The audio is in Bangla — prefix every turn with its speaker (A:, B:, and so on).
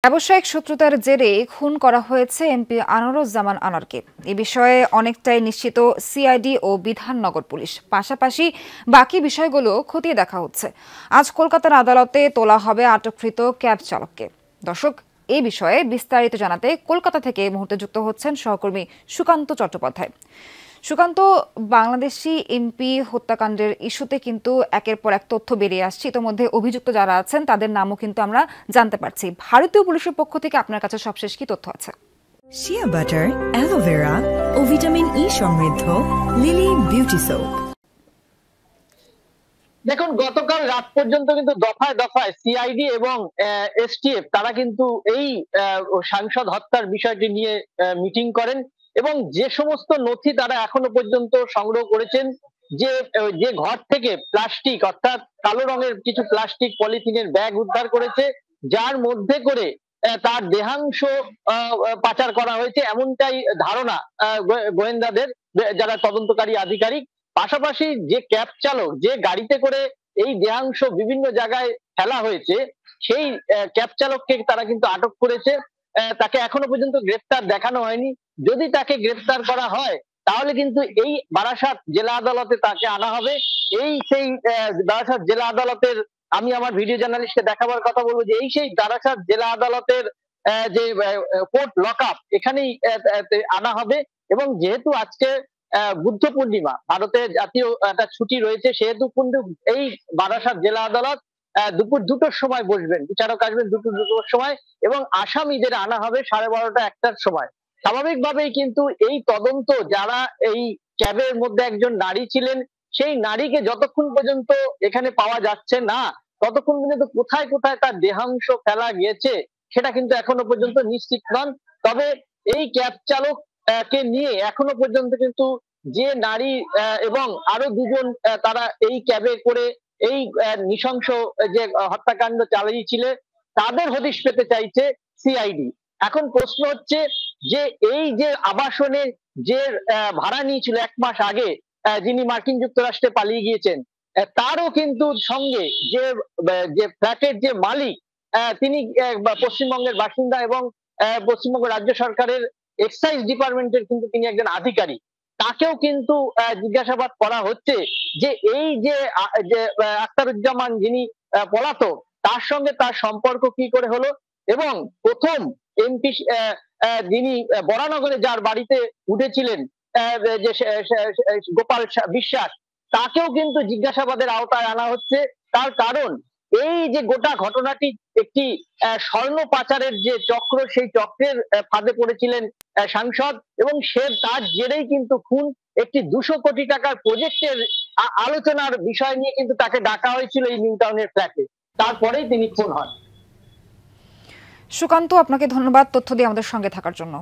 A: ব্যবসায়িক শত্রুতার জেরে খুন করা হয়েছে এমপি আনোয়ারুজ্জামান আনোয়ারকে। এ বিষয়ে অনেকটাই নিশ্চিত সিআইডি ও বিধাননগর পুলিশ। পাশাপাশি বাকি বিষয়গুলো খতিয়ে দেখা হচ্ছে। আজ কলকাতার আদালতে তোলা হবে আটককৃত ক্যাব চালককে। দর্শক, এই বিষয়ে বিস্তারিত জানাতে কলকাতা থেকে এই মুহূর্তে যুক্ত হচ্ছেন সহকর্মী সুকান্ত চট্টোপাধ্যায়। সুকান্ত, বাংলাদেশি এমপি হত্যাকাণ্ডের ইস্যুতে কিন্তু একের পর এক তথ্য বেরিয়ে আসছে। ইতোমধ্যে অভিযুক্ত যারা আছেন তাদের নামও কিন্তু আমরা জানতে পারছি। ভারতীয় পুলিশের পক্ষ থেকে আপনার কাছে সবশেষ কি তথ্য আছে?
B: শিয়া বাটার, অ্যালোভেরা ও ভিটামিন ই সমৃদ্ধ লিলি বিউটি সোপ।
C: দেখুন, গতকাল রাত পর্যন্ত কিন্তু দফায় দফায় সিআইডি এবং এসটিএফ তারা কিন্তু এই সাংসদ হত্যার বিষয়টি নিয়ে মিটিং করেন এবং যে সমস্ত নথি তারা এখনো পর্যন্ত সংগ্রহ করেছেন, যে ঘর থেকে প্লাস্টিক অর্থাৎ কালো রঙের কিছু প্লাস্টিক পলিথিনের ব্যাগ উদ্ধার করেছে, যার মধ্যে করে তার দেহাংশ পাচার করা হয়েছে এমনটাই ধারণা গোয়েন্দাদের, যারা তদন্তকারী আধিকারিক। পাশাপাশি যে ক্যাব চালক যে গাড়িতে করে এই দেহাংশ বিভিন্ন জায়গায় ফেলা হয়েছে, সেই ক্যাব চালককে তারা কিন্তু আটক করেছে। তাকে এখনো পর্যন্ত গ্রেফতার দেখানো হয়নি। যদি তাকে গ্রেফতার করা হয় তাহলে কিন্তু এই বারাসাত জেলা আদালতে তাকে আনা হবে। সেই বারাসাত জেলা আদালতের, আমি আমার ভিডিও জার্নালিস্টকে দেখাবার কথা বলবো যে সেই বারাসাত জেলা আদালতের যে কোর্ট লকআপ, এখানেই আনা হবে। এবং যেহেতু আজকে বুদ্ধ পূর্ণিমা, ভারতের জাতীয় একটা ছুটি রয়েছে, সেহেতু কিন্তু এই বারাসাত জেলা আদালত দুপুর 2টোর সময় বসবেন, বিচারক আসবেন দুপুর 2টোর সময় এবং আসামিদের আনা হবে 12:30 1টার সময়। স্বাভাবিকভাবেই কিন্তু এই তদন্ত, যারা এই ক্যাবের মধ্যে একজন নারী ছিলেন, সেই নারীকে যতক্ষণ পর্যন্ত এখানে পাওয়া যাচ্ছে না, ততক্ষণ পর্যন্ত কোথায় কোথায় তার দেহাংশ ফেলা গিয়েছে সেটা কিন্তু এখনো পর্যন্ত নিশ্চিত নন। তবে এই ক্যাব চালক কে নিয়ে এখনো পর্যন্ত কিন্তু যে নারী এবং আরো দুজন তারা এই ক্যাবে করে এই নৃশংস যে হত্যাকাণ্ড চালিয়েছিলেন, তাদের হদিশ পেতে চাইছে সিআইডি। এখন প্রশ্ন হচ্ছে যে এই যে আবাসনে যে ভাড়া নিয়েছিল 1 মাস আগে, যিনি মার্কিন যুক্তরাষ্ট্রে পালিয়ে গিয়েছেন, তারও কিন্তু সঙ্গে যে ফ্ল্যাটের যে মালিক, তিনি পশ্চিমবঙ্গের বাসিন্দা এবং পশ্চিমবঙ্গ রাজ্য সরকারের এক্সাইজ ডিপার্টমেন্টের কিন্তু তিনি একজন আধিকারিক। তাকেও কিন্তু জিজ্ঞাসাবাদ করা হচ্ছে যে এই যে আখতারুজ্জামান যিনি পলাতক, তার সঙ্গে তার সম্পর্ক কি করে হলো। এবং প্রথম এমপি যিনি বরানগরে যার বাড়িতে উঠেছিলেন, যে গোপাল বিশ্বাস, তাকেও কিন্তু জিজ্ঞাসাবাদের আওতায় আনা হচ্ছে। তার কারণ এই যে গোটা ঘটনাটি একটি স্বর্ণ পাচারের যে চক্র, সেই চক্রের ফাঁদে পড়েছিলেন সাংসদ, এবং তার জেরেই কিন্তু খুন। একটি 200 কোটি টাকার প্রজেক্টের আলোচনার বিষয় নিয়ে কিন্তু তাকে ডাকা হয়েছিল এই নিউ টাউনের ফ্ল্যাটে, তারপরেই তিনি খুন হন।
A: সুকান্ত, আপনাকে ধন্যবাদ তথ্য দিয়ে আমাদের সঙ্গে থাকার জন্য।